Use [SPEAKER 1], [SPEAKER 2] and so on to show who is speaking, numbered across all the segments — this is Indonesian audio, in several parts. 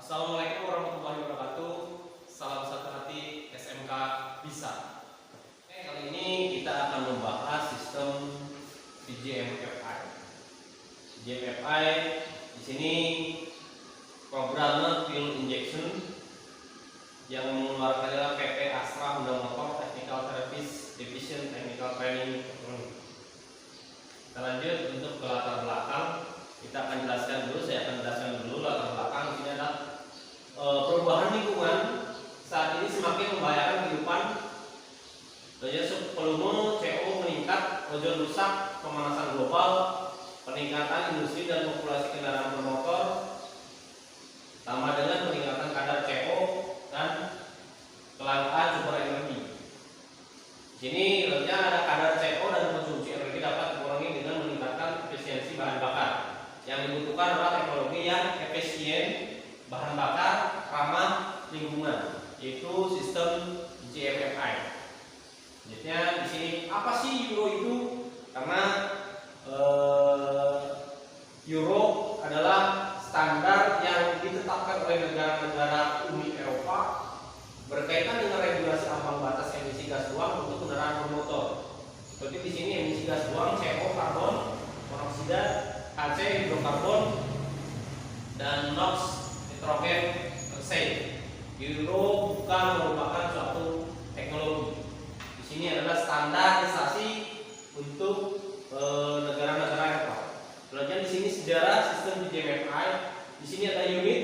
[SPEAKER 1] Assalamualaikum warahmatullahi wabarakatuh. Salam satu hati SMK Bisa. Kali ini kita akan membahas sistem PJMFI. PJMFI di sini programnya fuel injection yang mengeluarkan adalah PP Astra Honda Motor Technical Service Division Technical Training. Kita lanjut untuk ke latar belakang. Kita akan jelaskan dulu, saya akan jelaskan dulu latar belakang. Ini adalah perubahan lingkungan saat ini semakin membahayakan kehidupan. Volume CO meningkat, ozon rusak, pemanasan global, peningkatan industri dan populasi kendaraan bermotor, tambah dengan peningkatan kadar CO dan kelangkaan sumber energi. Di sini tentunya ada kadar CO dan konsumsi energi dapat dikurangi dengan meningkatkan efisiensi bahan bakar. Yang dibutuhkan adalah teknologi yang efisien, bahan bakar, ramah lingkungan, yaitu sistem JMFI. Selanjutnya di sini apa sih Euro itu? Karena Euro adalah standar yang ditetapkan oleh negara-negara Uni Eropa berkaitan dengan regulasi ambang batas emisi gas buang untuk kendaraan bermotor. Seperti di sini emisi gas buang CO, karbon monoksida, HC, hidrokarbon, dan NOx, nitrogen oxide. Euro bukan merupakan suatu teknologi. Di sini adalah standarisasi untuk negara-negara Eropa. Selanjutnya di sini sejarah sistem JMFI. Di sini ada unit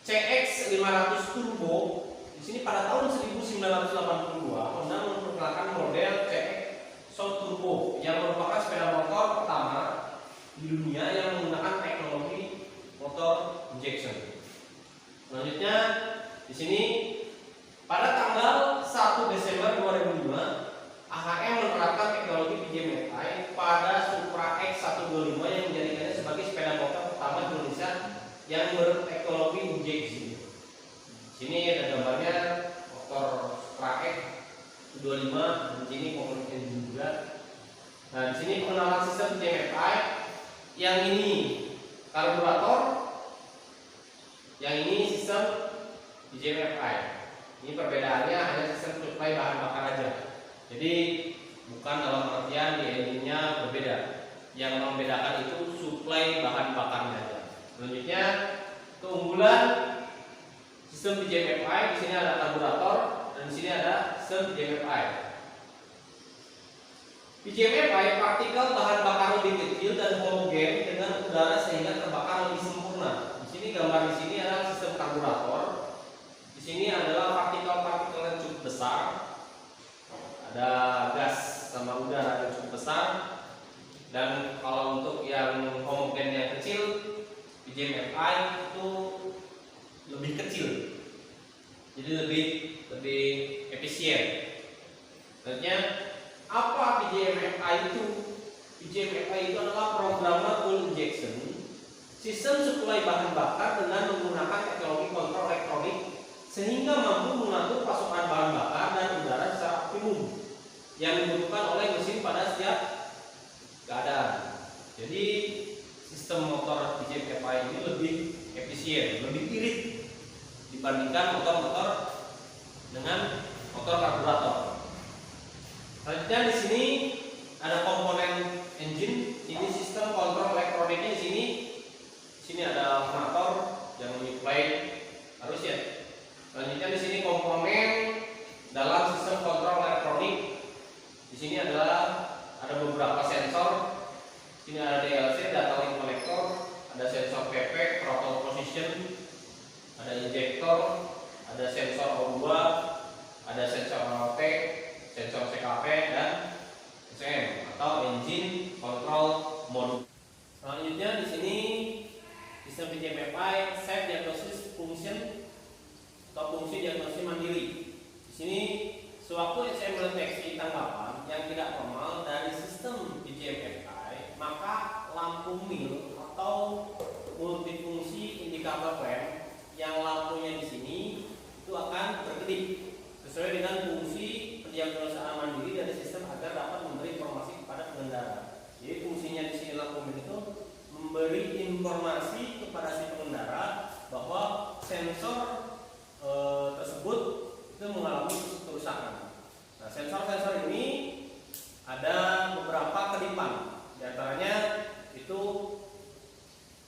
[SPEAKER 1] CX 500 Turbo. Di sini pada tahun 1982 Honda memperkenalkan model CX Short Turbo yang merupakan sepeda motor pertama di dunia yang menggunakan teknologi motor injection. Selanjutnya di sini pada tanggal 1 Desember 2005 AHM menerapkan teknologi PJMFI pada Supra X125 yang menjadikannya sebagai sepeda motor pertama di Indonesia yang berteknologi injeksi. Di sini ada gambarnya motor Supra X125 dan di sini komponen engine juga. Nah, di sini pengenalan sistem PJMFI. Yang ini karburator, yang ini sistem PJMFI. Ini perbedaannya hanya sistem supply bahan bakar aja. Jadi bukan dalam artian di engine-nya berbeda. Yang membedakan itu supply bahan bakarnya aja. Selanjutnya keunggulan sistem PJMFI. Di sini ada karburator dan di sini ada sistem PJMFI. PJMFI partikel bahan bakar lebih kecil dan homogen dengan udara sehingga terbakar lebih sempurna. Di sini gambar di sini adalah sistem karburator. Di sini adalah partikel-partikel yang cukup besar. Ada gas sama udara yang cukup besar. Dan kalau untuk yang homogen yang kecil, PJMFI itu lebih kecil. Jadi lebih efisien. Selanjutnya apa PJMFI itu? PJMFI itu adalah programmable injection, sistem suplai bahan bakar dengan menggunakan teknologi kontrol elektronik sehingga mampu mengatur pasokan bahan bakar dan udara secara optimum yang dibutuhkan oleh mesin pada setiap keadaan. Jadi sistem motor PJMFI ini lebih efisien, lebih irit dibandingkan motor-motor dengan motor karburator. Selanjutnya di sini ada komponen engine. Ini sistem kontrol elektroniknya di sini. Di sini ada alternator yang menyuplai arus ya. Selanjutnya di sini komponen dalam sistem kontrol elektronik. Di sini adalah ada beberapa sensor. Di sini ada DLC, data link connector, ada sensor PP, throttle position, ada injektor, ada sensor O2, ada sensor ROT, sensor CKP dan SM atau engine control module. Selanjutnya di sini sistem PJMFI set diagnosis function atau fungsi diagnosis mandiri. Di sini sewaktu SM mendeteksi tanggapan yang tidak normal dari sistem PJMFI, maka lampu mil atau multifungsi indikator rem yang lampunya di sini itu akan berkedip sesuai dengan fungsi pendiagnosaan mandiri dari sistem agar dapat memberi informasi kepada pengendara. Jadi fungsinya di sini lampu itu memberi informasi informasi kepada si pengendara bahwa sensor tersebut itu mengalami kerusakan. Nah, sensor-sensor ini ada beberapa kedipan, di antaranya itu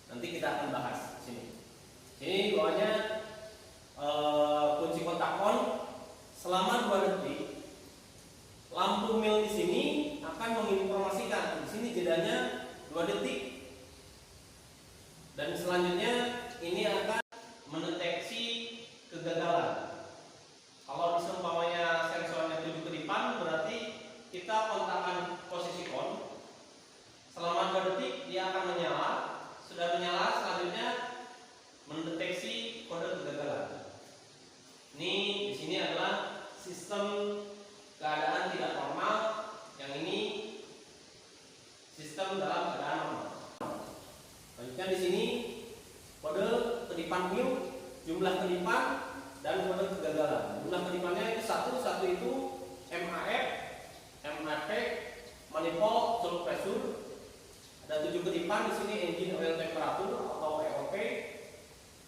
[SPEAKER 1] nanti kita akan bahas di sini. Ini bawahnya kunci kontak on selama 2 detik. Lampu mil di sini akan menginformasikan, di sini jedanya 2 detik. Dan selanjutnya ini akan mendeteksi kegagalan. Kalau seumpamanya sensornya 7 kedipan, berarti kita kontakkan posisi on. Selama 2 detik dia akan menyala. Sudah menyala, selanjutnya mendeteksi kode kegagalan. Ini di sini adalah sistem keadaan tidak normal. Yang ini sistem dalam keadaan normal. Selanjutnya di sini kode kedipan mil, jumlah kedipan dan kode kegagalan. Jumlah kedipannya itu satu itu MAF, MAP, manifold, solid pressure. Ada 7 kedipan di sini engine oil temperature atau EOP.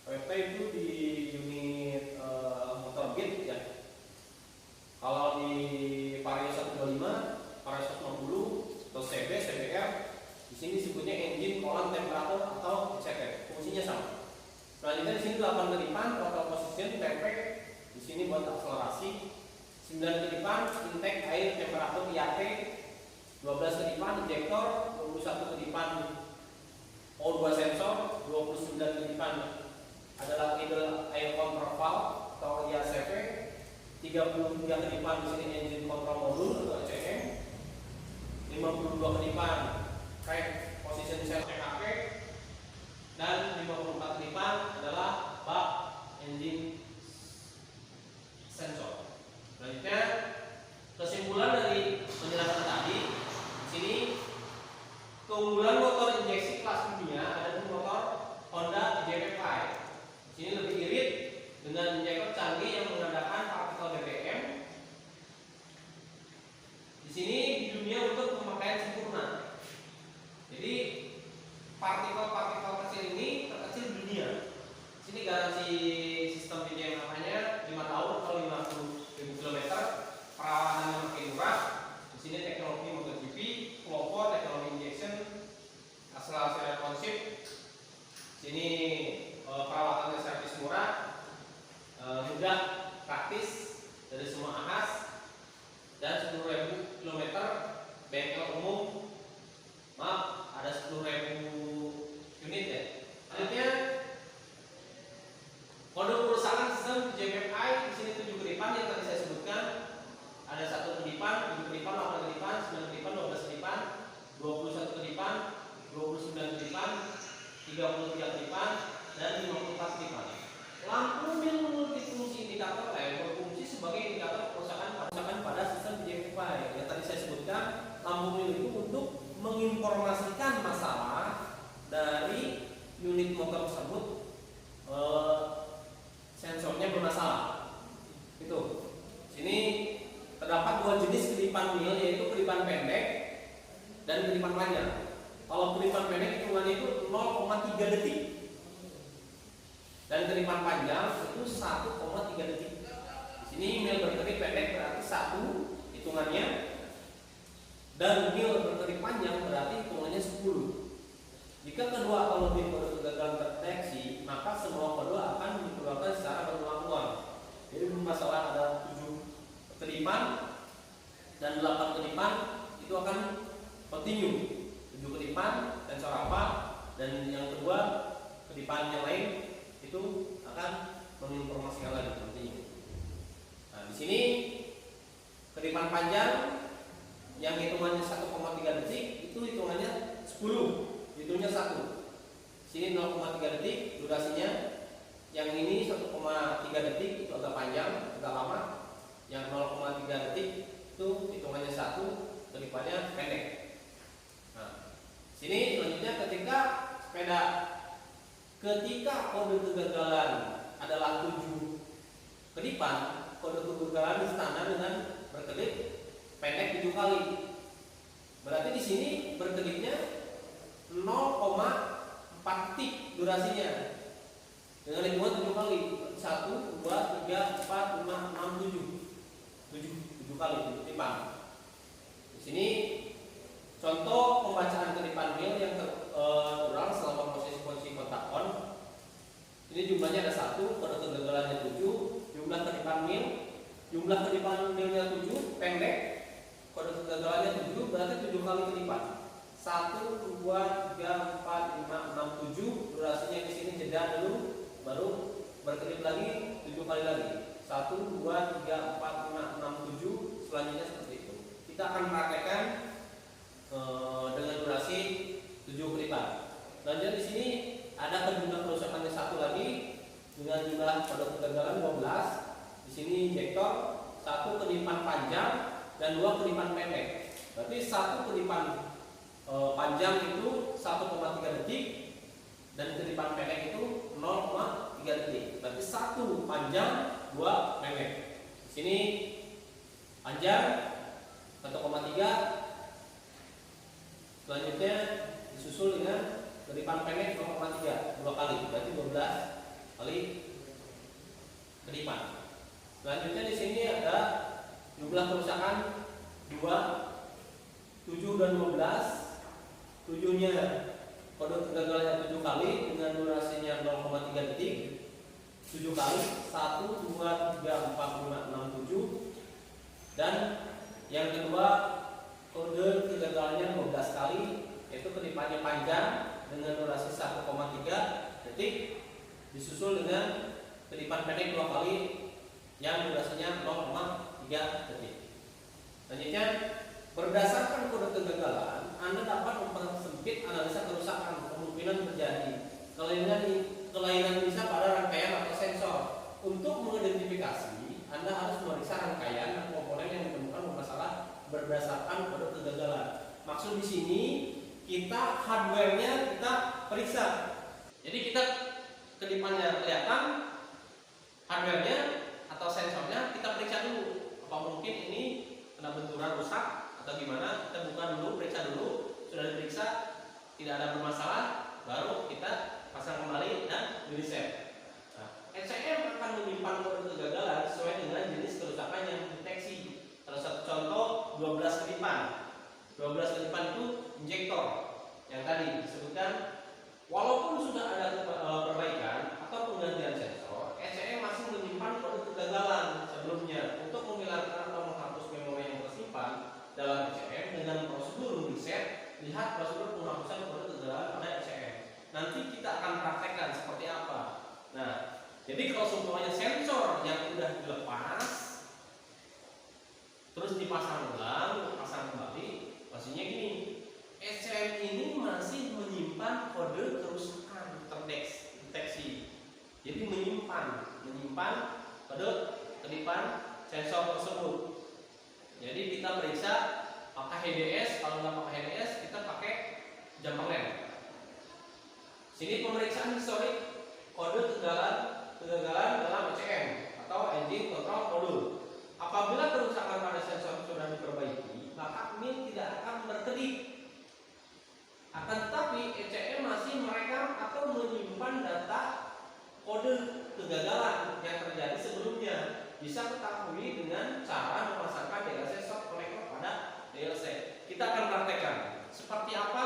[SPEAKER 1] EOP itu di unit motor gauge ya. Kalau di Vario 125, Vario 150 atau CB, CBR, di sini disebutnya engine column temperature atau CP. Fungsinya sama. Selanjutnya di sini 8 kedipan total position TP. Di sini buat akselerasi. 9 kedipan intake air temperatur IAT. 12 kedipan injektor, 21 kedipan O2 sensor, 29 kedipan adalah idle air control valve atau IACV, 33 kedipan di sini engine control module atau ECM, 52 kedipan track position sensor TKP, dan 54 kedipan adalah bak engine sensor. Selanjutnya kesimpulan dari penjelasan tadi. Sini keunggulan motor injeksi kelas dunia ada di motor Honda JP5. Sini lebih irit dengan injektor canggih yang mengandalkan partikel BBM. Di sini di dunia untuk pemakaian sempurna. Jadi partikel-partikel kecil ini terkecil di dunia. Sini garansi sistem BBM namanya 5 tahun atau 50.000 km. Perawatannya makin murah. Di sini teknologi MotoGP, Flow, teknologi injection, akselerasi responsif. Sini perawatannya servis murah, mudah, praktis dari semua ahas, dan 10.000 km bengkel umum. Maaf, ada 10.000 unit ya. Selanjutnya kode kerusakan sistem JPI di sini 7 kedipan yang tadi saya sebutkan. Ada 1 kedipan, 7 kedipan, 8 kedipan, 9 kedipan, 12 kedipan, 21 kedipan, 29 kedipan, 33 kedipan, dan 54 kedipan. Lampu mil multifungsi indikator berfungsi sebagai indikator kerusakan pada sistem JPI. Yang tadi saya sebutkan, lampu mil itu untuk menginformasikan masalah dari unit motor tersebut, sensornya bermasalah. Itu. Sini terdapat 2 jenis kedipan mil, yaitu kedipan pendek dan kedipan panjang. Kalau kedipan pendek hitungannya itu 0,3 detik dan kedipan panjang itu 1,3 detik. Di sini mil berkedip pendek berarti 1 hitungannya, dan mil berkedip panjang berarti hitungannya 10. Jika kedua atau lebih kode kegagalan terdeteksi, maka semua kode akan dikeluarkan secara berulang-ulang. Jadi masalah ada 7 kedipan dan 8 kedipan itu akan continue. 7 kedipan sensor apa, dan yang kedua kedipan yang lain itu akan menginformasikan lagi continue. Nah, di sini kedipan panjang yang hitungannya 1,3 detik itu hitungannya 10, hitungnya 1. Sini 0,3 detik durasinya. Yang ini 1,3 detik itu agak panjang, agak lama. Yang 0,3 detik itu hitungannya 1, kedipannya pendek. Nah, sini selanjutnya ketika kode kegagalan adalah 7 kedipan, kode kegagalan standar dengan berkedip pendek 7 kali. Berarti di sini berkedipnya 0,4 4 detik durasinya dengan hitungan 7 kali. 1, 2, 3, 4, 5, 6, 7 kali kedipan. Di sini contoh pembacaan kedipan mil yang terulang selama posisi kontak on. Ini jumlahnya ada 1, kode kegagalannya 7, jumlah kedipan milnya 7, pendek, kode kegagalannya 7, berarti 7 kali kedipan. 1, 2, 3, 4, 5, 6, 7. Durasinya di sini jeda dulu, baru berkedip lagi 7 kali lagi. 1, 2, 3, 4, 5, 6, 7. Selanjutnya seperti itu. Kita akan praktekkan dengan durasi 7 kedipan. Lanjut di sini ada jumlah kerusakannya 1 lagi dengan jumlah kode kegagalan 12. Di sini injektor 1 kedipan panjang dan 2 kedipan pendek. Berarti 1 kedipan panjang itu 1,3 detik dan kedipan pendek itu 0,3 detik. Berarti 1 panjang, 2 pendek. Di sini panjang 1,3. Selanjutnya disusul dengan kedipan pendek 0,3, 2 kali, berarti 12 kali kedipan. Selanjutnya di sini ada jumlah kerusakan 2, 7 dan 12. 7-nya kode kegagalannya 7 kali dengan durasinya 0,3 detik. 7 kali, 1, 2, 3, 4, 5, 6, 7. Dan yang kedua kode kegagalannya 12 kali, yaitu kedipannya panjang dengan durasi 1,3 detik, disusul dengan kedipan pendek 2 kali yang durasinya 0,3 detik. Selanjutnya, berdasarkan kode kegagalan, Anda dapat mempersempit analisa kerusakan kemungkinan terjadi. Kelainan bisa pada rangkaian atau sensor. Untuk mengidentifikasi, Anda harus memeriksa rangkaian dan komponen yang ditemukan bermasalah berdasarkan kode kegagalan. Maksud di sini kita hardware-nya kita periksa. Jadi kita kedipannya kelihatan, hardware-nya atau sensornya kita periksa dulu. Apa mungkin ini kena benturan rusak atau gimana? Kita buka dulu, periksa dulu. Sudah diperiksa tidak ada bermasalah, baru kita pasang kembali dan di-reset. ECM akan menyimpan kode kegagalan sesuai dengan jenis kerusakan yang dideteksi. Salah satu contoh 12 kedipan. 12 kedipan itu injektor yang tadi disebutkan. Walaupun sudah ada perbaikan atau penggantian sensor, ECM masih menyimpan kode kegagalan sebelumnya. Untuk menghilangkan atau menghapus memori yang tersimpan dalam ECM dengan prosedur reset, lihat prosedur penghapusan kode kegagalan pada ECM. Nanti kita akan praktekkan seperti apa. Nah, jadi kalau semuanya sensor yang sudah dilepas terus dipasang ulang, pasang kembali, pastinya gini, ECM ini masih menyimpan kode kerusakan terdeteksi. Jadi menyimpan kode kedipan sensor tersebut. Jadi kita periksa pakai HDS, kalau nggak pakai HDS kita pakai jam pengen. Sini pemeriksaan historik kode kegagalan dalam ECM atau engine control module. Apabila kerusakan pada sensor sudah diperbaiki, maka MIL tidak akan berkedip. Akan tetapi ECM masih merekam atau menyimpan data kode kegagalan yang terjadi sebelumnya. Bisa ketahui dengan cara memasangkan DLC short connector pada DLC. Kita akan praktekkan seperti apa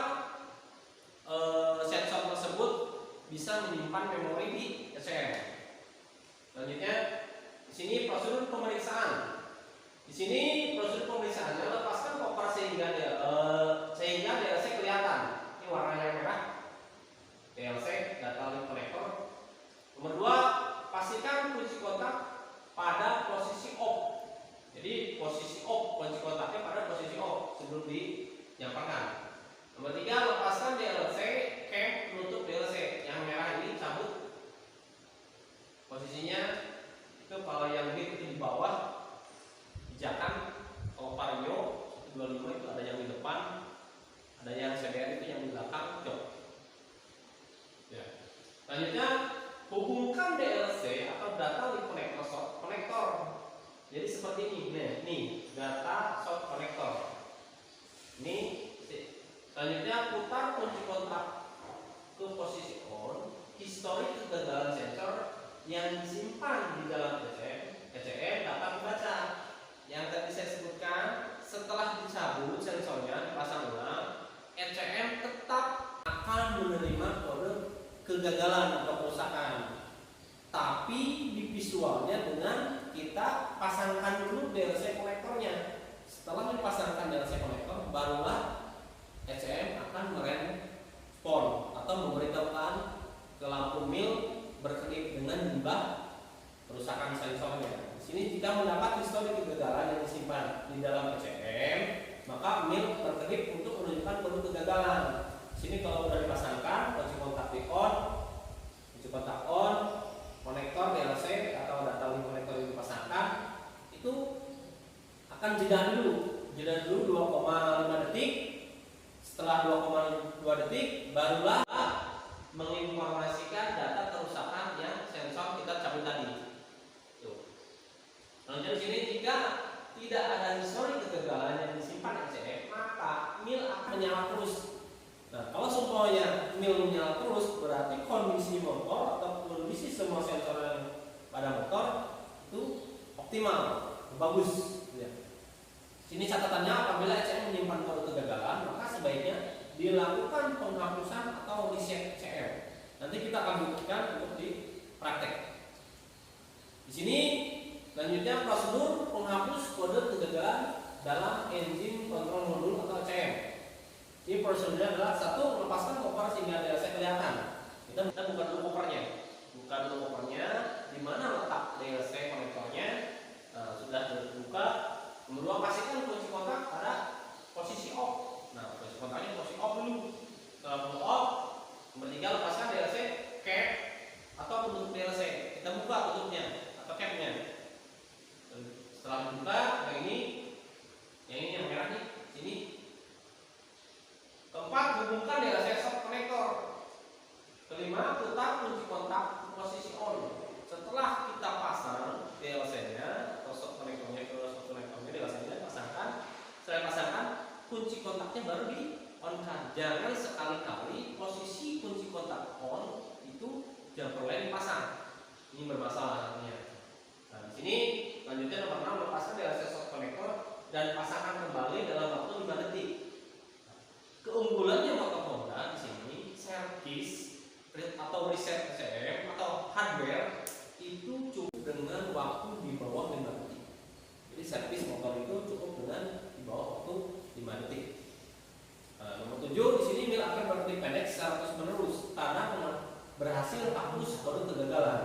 [SPEAKER 1] sensor tersebut bisa menyimpan memori di ECM. Selanjutnya, di sini prosedur pemeriksaan. Di sini prosedur pemeriksaannya lepaskan koper sehingga DLC kelihatan. Ini warnanya merah. DLC data link connector. Nomor 2, pastikan kunci kontak pada posisi off. Jadi posisi off, kunci kontaknya pada posisi off sebelum dinyalakan. Nomor 3, lepaskan DLC cam penutup DLC. Yang merah ini cabut. Posisinya itu kalau yang B itu di bawah pijakan, kalau Vario 125 itu ada yang di depan, ada yang CBR itu yang di belakang jok. Ya. Selanjutnya hubungkan DLC atau data link konektor. Jadi seperti ini, nih data short konektor. Ini selanjutnya putar kunci kontak ke posisi on, histori kegagalan sensor yang disimpan di dalam ECM dapat dibaca. Yang tadi saya sebutkan, setelah dicabut sensornya dipasang ulang, ECM tetap akan menerima kode kegagalan atau kerusakan. Tapi di visualnya dengan kita pasangkan dulu DLC konektornya. Setelah dipasangkan DLC konektor, barulah ECM akan merespon atau memberitahukan ke lampu mil berkedip dengan limbah kerusakan sensornya. Di sini jika mendapat histori kegagalan yang disimpan di dalam ECM, maka mil berkedip untuk menunjukkan kode kegagalan. Di sini kalau sudah dipasangkan kunci kontak di on, kunci kontak on, konektor DLC atau data link konektor yang dipasangkan itu akan jeda dulu 2,5 detik. Setelah 2,2 detik barulah menginformasikan data kerusakan yang sensor kita cabut tadi. Nah, di sini jika tidak ada histori kegagalan yang disimpan ECM, maka mil akan menyala terus. Nah, kalau semuanya mil menyala terus, berarti kondisi motor atau kondisi semua sensor yang pada motor itu optimal, bagus. Ya. Sini catatannya, apabila ECM menyimpan kode kegagalan, maka sebaiknya dilakukan penghapusan atau reset ECM. Nanti kita akan buktikan untuk di praktek. Di sini selanjutnya prosedur penghapus kode kegagalan dalam engine control module atau ECM. Ini prosedurnya adalah satu, melepaskan koper sehingga DLC kelihatan. Kita buka dulu kopernya, di mana letak DLC konektornya. Sudah terbuka. Kedua, pastikan kunci kontak pada posisi off. Nah, kunci kontaknya posisi off dulu. Setelah off, nomor 3, lepaskan DLC cap atau penutup DLC. Kita buka tutupnya atau capnya. Setelah dibuka, yang ini yang merah nih, sini. Keempat, hubungkan DLC soft connector. Kelima, putar kunci kontak ke posisi on. Setelah kita pasang DLC-nya atau soft connectornya ke soft connectornya, DLC-nya pasangkan. Setelah pasangkan, kunci kontaknya baru di on-kan. Jangan sekali-kali posisi kunci kontak on itu jumper line dipasang. Ini bermasalah artinya. Nah, di sini lanjutnya nomor 6, lepaskan DLC soft connector dan pasangkan kembali dalam waktu 5 detik. Keunggulannya motor Honda di sini, servis atau reset ECM atau hardware itu cukup dengan waktu di bawah 5 detik. Jadi servis motor itu cukup dengan di bawah waktu 5 detik. Nomor 7, di sini mil akan berkedip pendek secara terus menerus karena berhasil hapus kode kegagalan.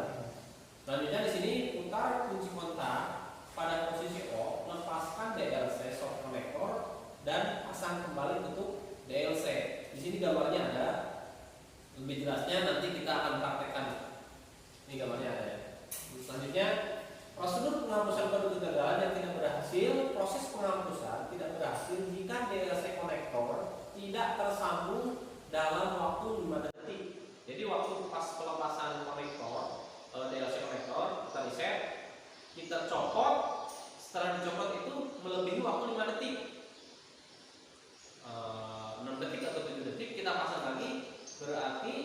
[SPEAKER 1] Selanjutnya di sini putar kunci kontak pada posisi off, lepaskan DLC soft connector dan pasang kembali tutup DLC. Di sini gambarnya ada. Lebih jelasnya nanti kita akan praktekkan. Ini gambarnya ada ya. Selanjutnya, prosedur penghapusan kode kegagalan yang tidak berhasil. Proses penghapusan tidak berhasil jika DLC konektor tidak tersambung dalam waktu 5 detik. Jadi waktu pas pelepasan konektor, DLC konektor kita reset, kita copot. Setelah dicopot itu melebihi waktu 5 detik. 6 detik atau 7 detik kita pasang lagi, berarti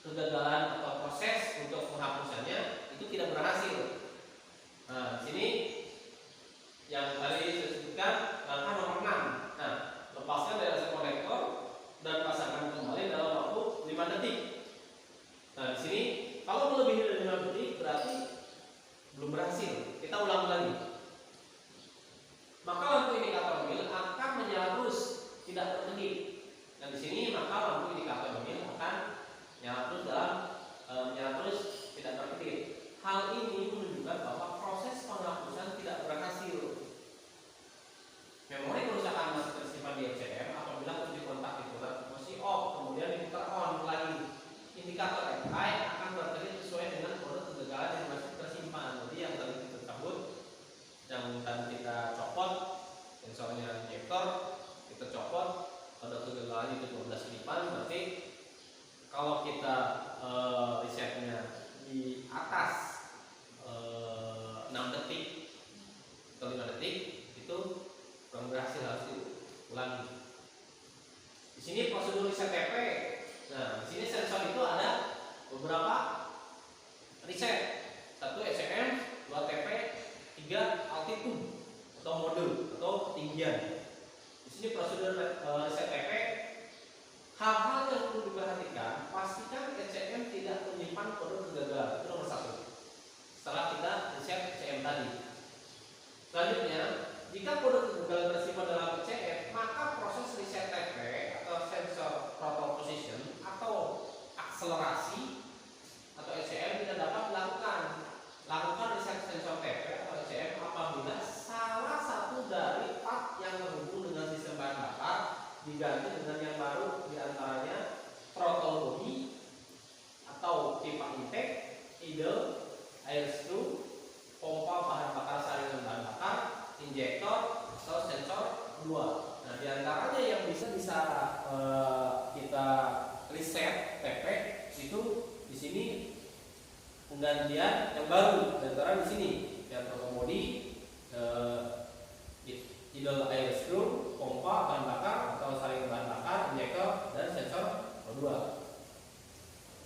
[SPEAKER 1] kegagalan atau proses untuk penghapusannya itu tidak berhasil. Nah, di sini yang tadi saya sebutkan langkah nomor 6. Nah, lepaskan DLC konektor dan pasangkan kembali dalam waktu 5 detik. Nah, di sini kalau melebihi dari 5 detik berarti belum berhasil. Kita ulang lagi. Maka lampu indikator mil akan menyala terus, tidak berkedip. Dan di sini maka lampu indikator mil akan menyala terus tidak berkedip. Hal ini menunjukkan bahwa proses penghapusan tidak berhasil. Memori kerusakan masih tersimpan di ECM apabila kunci kontak diputar ke posisi off, kemudian diputar on lagi. Indikator FI akan berkedip sesuai dengan kode kegagalan yang masih tersimpan. Jadi yang tadi kita cabut, yang tadi kita copot sensornya injektor, kita copot, kode kegagalan itu 12 kelipan. Berarti kalau kita resetnya di atas 6 detik atau 5 detik itu kurang berhasil, harus diulangi. Di sini prosedur reset TP. Nah, di sini pipa intake, idle, air screw, pompa bahan bakar saringan bahan bakar, injektor atau sensor 2. Nah, diantaranya yang bisa kita reset TP itu di sini penggantian yang baru. Diantara di sini throttle body, idle air screw, pompa bahan bakar atau saringan bahan bakar, injektor dan sensor 2.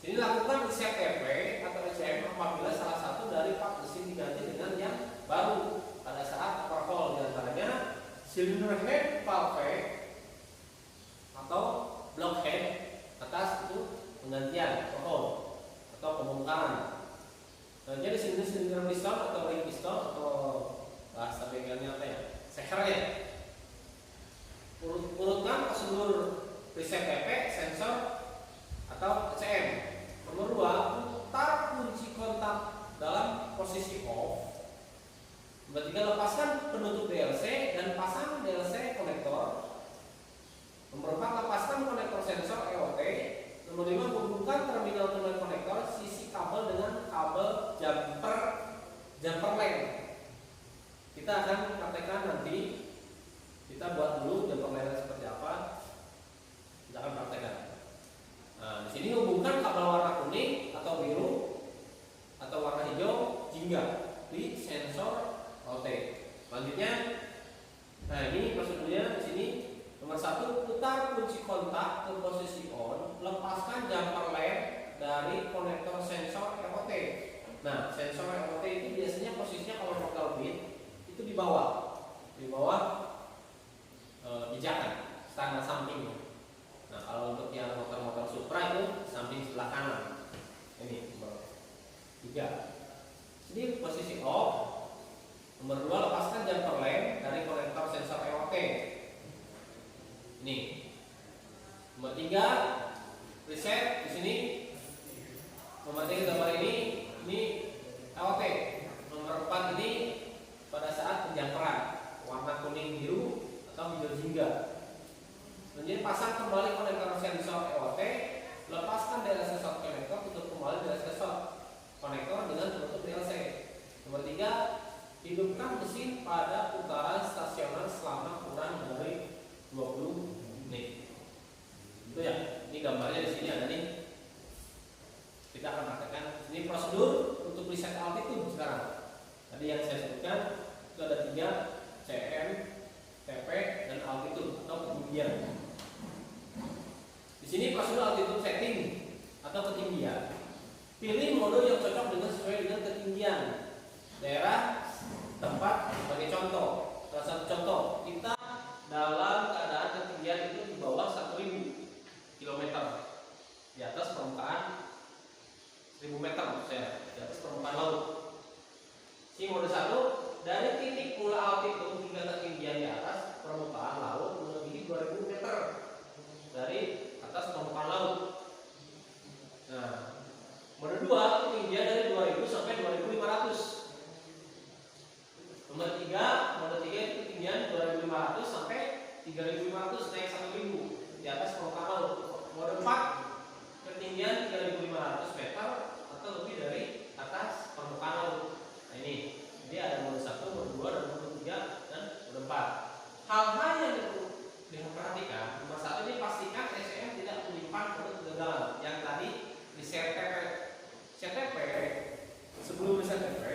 [SPEAKER 1] Sini lakukan reset TP atau ECM apabila salah satu dari part mesin diganti dengan yang baru pada saat overhaul. Diantaranya cylinder head valve atau block head atas itu penggantian overhaul atau pembongkaran. Jadi silinder piston atau ring piston atau bahasa bengkelnya apa ya? Sekernya. Urutkan prosedur reset TP, sensor atau ECM. Nomor 2, putar kunci kontak dalam posisi off. Nomor 3, lepaskan penutup DLC dan pasang DLC konektor. Nomor 4, lepaskan konektor sensor EOT. Nomor 5, hubungkan terminal terminal konektor sisi kabel dengan kabel jumper lane. Kita akan praktekkan nanti. Kita buat dulu jumper lane seperti apa. Kita akan praktekkan. Nah, di sini hubungkan kabel warna kuning atau biru atau warna hijau jingga di sensor OT. Selanjutnya, nah ini prosedurnya di sini. Nomor 1, putar kunci kontak ke posisi on, lepaskan jumper lamp dari konektor sensor EOT. Nah, sensor EOT itu biasanya posisinya kalau total bit itu di bawah pijakan standar samping. Nah, kalau untuk yang motor-motor Supra itu samping sebelah kanan. Ini nomor 3. Ini posisi off. Nomor 2, lepaskan jumper lamp dari konektor sensor EOT. Ini. Nomor 3, reset di sini. Nomor 3 gambar ini EOT. Nomor 4 ini pada saat penjamperan warna kuning biru atau hijau jingga. Kemudian pasang kembali konektor sensor EOT, lepaskan DLC short konektor, tutup kembali DLC short konektor dengan penutup DLC. Nomor 3, hidupkan mesin pada putaran stasioner selama kurang dari 20 menit. Itu ya. Ini gambarnya di sini ada nih. Kita akan praktekkan. Ini prosedur untuk reset altitude sekarang. Tadi yang saya sebutkan itu ada 3, CM, TP dan altitude atau ketinggian. Di sini prosedur altitude setting atau ketinggian. Pilih mode yang cocok sesuai dengan ketinggian daerah tempat. Sebagai contoh, salah satu contoh, kita dalam keadaan ketinggian itu di bawah 1000 km di atas permukaan 1000 meter maksudnya, di atas permukaan laut. Ini mode 1, dari titik mula altitude hingga ketinggian di atas permukaan laut melebihi 2000 meter dari atas permukaan laut. Nah, mode 2, ketinggian dari 2000 sampai 2500. Nomor 3, mode 3 itu ketinggian 2500 sampai 3500 naik 1000 di atas permukaan laut. Mode 4, ketinggian 3500 meter atau lebih dari atas permukaan laut. Nah ini, jadi ada mode 1, mode 2, dan mode 3 dan mode 4. Hal-hal yang diperhatikan, nomor 1 ini pastikan SCM tidak menyimpan kode kegagalan. Yang tadi di set TP. Set TP sebelum reset TP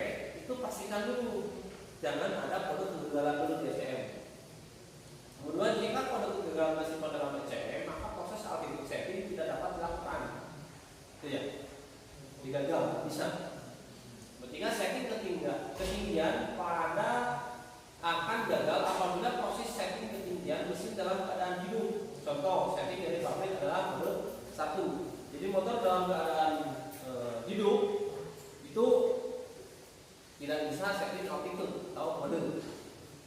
[SPEAKER 1] itu pastikan dulu jangan ada kode kegagalan dulu di SCM. Kemudian jika kode kegagalan masih pada dalam SCM, maka proses altitude setting tidak dapat dilakukan. Itu ya, digagal bisa. Ketika setting ketinggian pada akan gagal apabila proses setting ketinggian mesin dalam keadaan hidup. Contoh, setting dari pabrik adalah mode 1. Jadi motor dalam keadaan hidup itu tidak bisa setting altitude atau mode.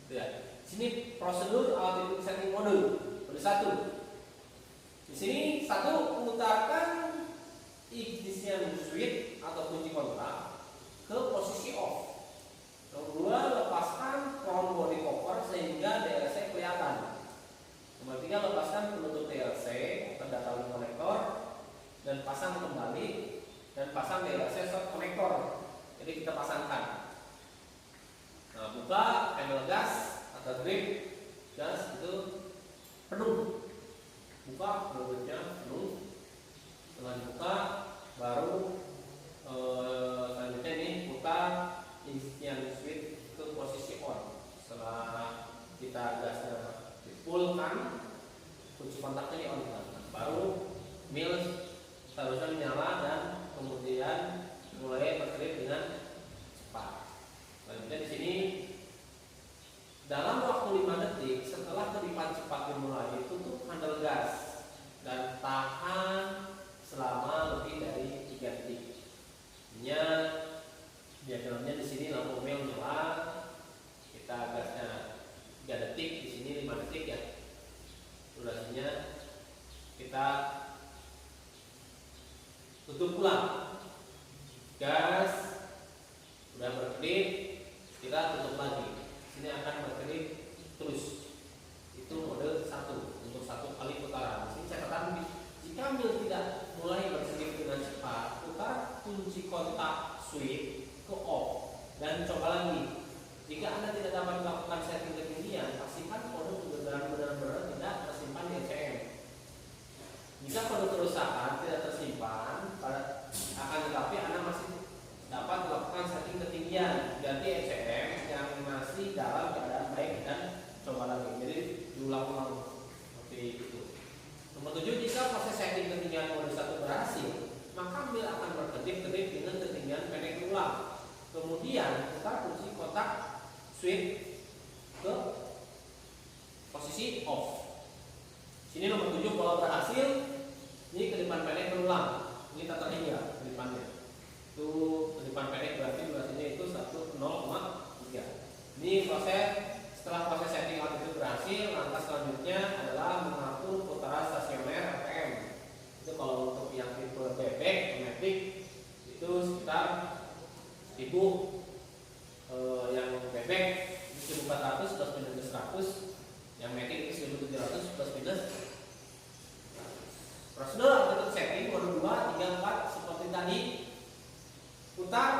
[SPEAKER 1] Ya. Sini prosedur altitude setting mode 1. Di sini 1, putarkan ignition switch atau kunci kontak ke posisi off. Nomor 2, lepaskan front body cover sehingga DLC kelihatan. Nomor 3, lepaskan penutup DLC atau data link konektor dan pasang kembali dan pasang DLC DLC short connector. Jadi kita pasangkan. Nah, buka handle gas atau grip gas itu penuh. Buka gripnya penuh. Setelah dibuka baru selanjutnya ini putar ignition switch ke posisi on. Setelah kita gasnya dipulkan, kunci kontaknya di on, baru mil seharusnya menyala dan kemudian mulai berkedip dengan cepat. Selanjutnya di sini dalam waktu 5 detik setelah kedipan cepat dimulai, tutup handle gas dan tahan selama lebih dari 3 detik. Diagramnya di sini lampu mil nyala, kita gasnya 3 detik, di sini 5 detik ya. Durasinya kita tutup ulang. Gas sudah berkedip, kita tutup lagi. Sini akan berkedip terus. Itu mode 1 untuk 1 kali putaran. Di sini catatan, jika mil tidak mulai berkedip dengan cepat, putar kunci kontak switch ke off dan coba lagi. Jika Anda tidak dapat melakukan setting ketinggian, pastikan kode benar-benar tidak tersimpan di ECM. Jika kode kerusakan tidak tersimpan, akan tetapi Anda masih dapat melakukan setting ketinggian, ganti ECM yang masih dalam keadaan baik dan coba lagi. Jadi diulang-ulang seperti itu. Nomor 7, jika proses setting ketinggian mode 1 berhasil, maka mil akan berkedip-kedip dengan ketinggian pendek ulang. Kemudian putar kunci kotak switch ke posisi off. Sini nomor 7, kalau berhasil, ini kedipan pendek berulang. Ini tata hingga kedipannya. Itu kedipan pendek berarti durasinya itu 1,03. Ini proses, setelah proses setting altitude berhasil, langkah selanjutnya adalah mengatur putaran stasioner RPM. Itu kalau untuk yang tipe bebek automatic itu sekitar 1000, yang bebek 1400 plus minus 100, yang matic itu 1700 plus minus. Prosedur altitude setting mode 2, 3, 4 seperti tadi. Putar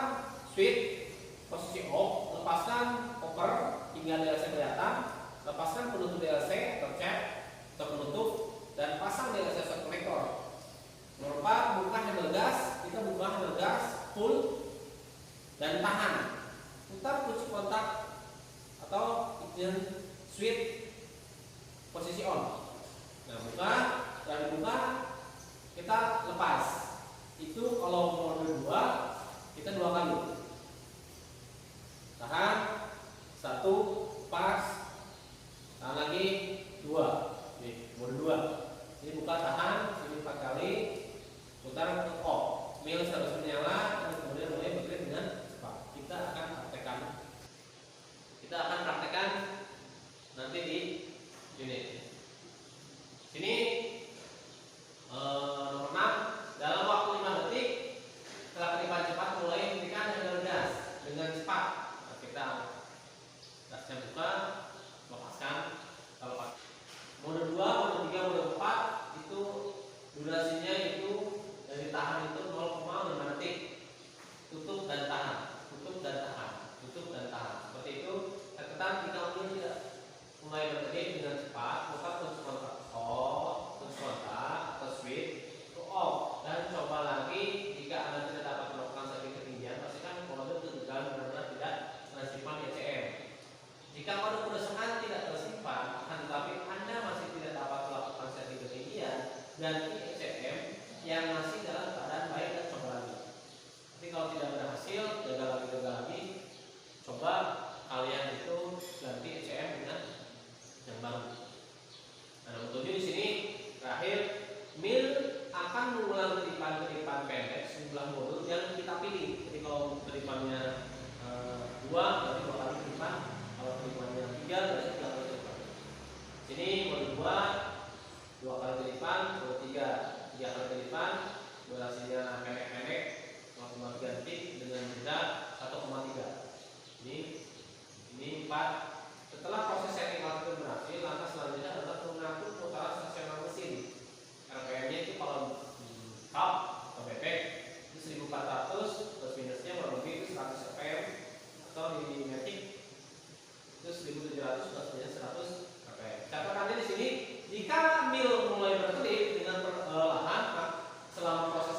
[SPEAKER 1] switch posisi off, lepaskan cover hingga DLC kelihatan, lepaskan penutup DLC atau cap atau penutup, dan pasang DLC short connector. Nomor 4, buka handle gas. Kita buka handle gas full dan tahan. Putar kunci kontak atau ignition switch posisi on. Nah, buka dan buka, kita lepas. Itu kalau mode 2 kita 2 kali. Tahan 1, pas, tahan lagi 2. Nih, mode 2. Ini buka, tahan, sini 4 kali, putar ke off. Mil harus menyala dan kemudian mulai bekerja dengan cepat. Kita akan praktekkan nanti di unit. Sini nomor 6, dalam waktu 5 detik setelah kedipan cepat mulai hentikan handle gas dengan cepat. Nah, kita gasnya buka, lepaskan, lepas. Mode 2, mode 3, mode 4 itu durasinya itu dari tahan itu 0,5 detik. Tutup dan tahan, tutup dan tahan, tutup dan tahan. Seperti itu. Catatan, jika mil tidak mulai berkedip dengan cepat, buka kunci kontak off, kunci kontak atau switch to off, dan coba lagi. Jika Anda tidak dapat melakukan setting ketinggian, pastikan kode kegagalan benar-benar tidak tersimpan di ECM. Jika kode kerusakan tidak tersimpan, akan tetapi Anda masih tidak dapat melakukan setting ketinggian, ganti ECM yang masih dalam keadaan baik dan coba lagi. Tapi kalau tidak berhasil, gagal lagi, coba kalian itu ganti ECM dengan yang baru. Nah, nomor 7 di sini terakhir, mil akan mengulang kedipan-kedipan pendek sejumlah modul yang kita pilih. Jadi kalau kedipannya 2 berarti 2 kali kedipan, kalau kedipannya 3 berarti 3 kali kedipan. Sini modul 2 kali kedipan, modul 3 kali kedipan, durasinya pendek-pendek 0,3 detik dengan jeda 1,3. Ini 4. Setelah proses setting altitude berhasil, langkah selanjutnya adalah mengatur putaran stasioner mesin. RPM-nya itu kalau top atau bebek itu 1400 itu sudah sebenarnya 100 rpm. Catatannya di sini, jika mil mulai berkelip dengan perlahan selama proses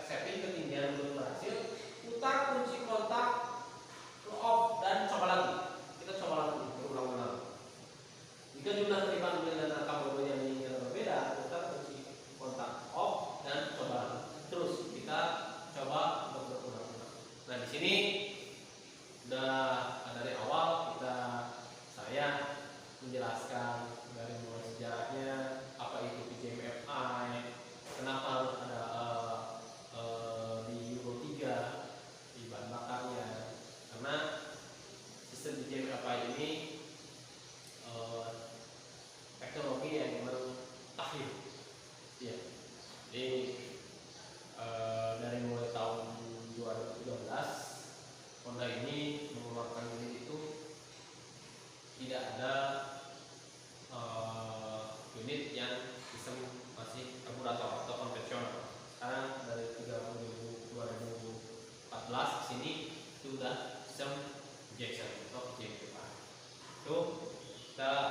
[SPEAKER 1] setting ketinggian belum berhasil, putar kunci kontak off dan coba lagi. Kita coba lagi berulang-ulang. Jika jumlah ketipan mil dan angka berikutnya meningkat berbeda, putar kunci kontak off dan coba lagi. Terus kita coba berulang-ulang. Nah di sini udah dari awal saya menjelaskan dari mulai sejarahnya, apa itu PJMFI, kenapa harus ada di Euro 3 di bahan bakarnya, karena sistem PJMFI ini teknologi yang memang takhir. Ya. Jadi dari mulai tahun 2013 Honda ini mengeluarkan unit itu tidak ada unit yang sistem masih karburator atau konvensional. Sekarang dari 2014 ke sini sudah sistem injection atau PJMFI. Itu kita